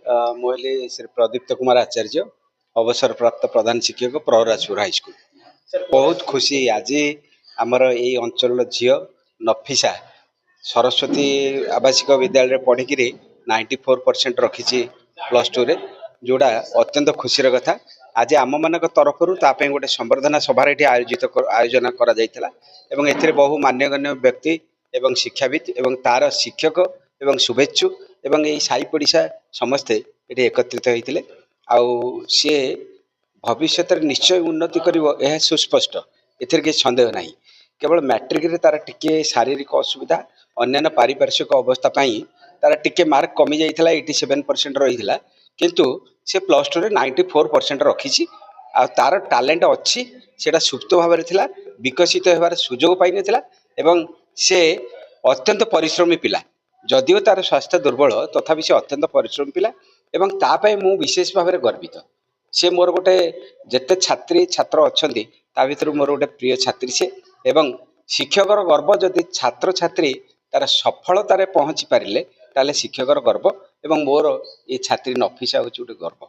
मुझे श्री प्रदीप्त कुमार आचार्य अवसर प्राप्त प्रधान शिक्षक प्रहराजपुर हाईस्कल। बहुत खुशी आज आमर ये अंचल झी नफिसा सरस्वती आवासिक विद्यालय पढ़िक 94% रखी +2 रे जोड़ा अत्यंत खुशी कथा। आज आम मान तरफ गोटे संवर्धना सभार ये आयोजन कर बहु मान्यगण्य व्यक्ति एवं शिक्षाविद एवं तार शिक्षक एवं शुभेच्छु एवं यही साई पड़िशा समस्ते ये एकत्रित होते सी भविष्य निश्चय उन्नति कर सुस्पष्ट एथेर किसी सन्देह ना। केवल मैट्रिक रे तार टिके शारीरिक असुविधा अन्य पारिपार्श्विक अवस्था तार टिके मार्क कमी जाइए 87% रही किंतु से +2 रे 94% रखी तार टैलेंट अच्छी से सुप्त भाव में विकसित होबार सुजोग पाई नथिला एवं से अत्यंत परिश्रमी पिला जदिओ तार स्वास्थ्य दुर्बल तथापि से अत्यंत परिश्रमी पिला एवं तापाई मु विशेष भाव में गर्वित। से मोर गोटे जिते छात्री छात्र अच्छा ता भर मोर गोटे प्रिय छात्री से एवं शिक्षकर गर्व जदि छात्र छात्री तार सफलतार पहुँची पारे ताले शिक्षकर गर्व एवं मोर ये छात्री नफिसा हूँ गोटे गर्व।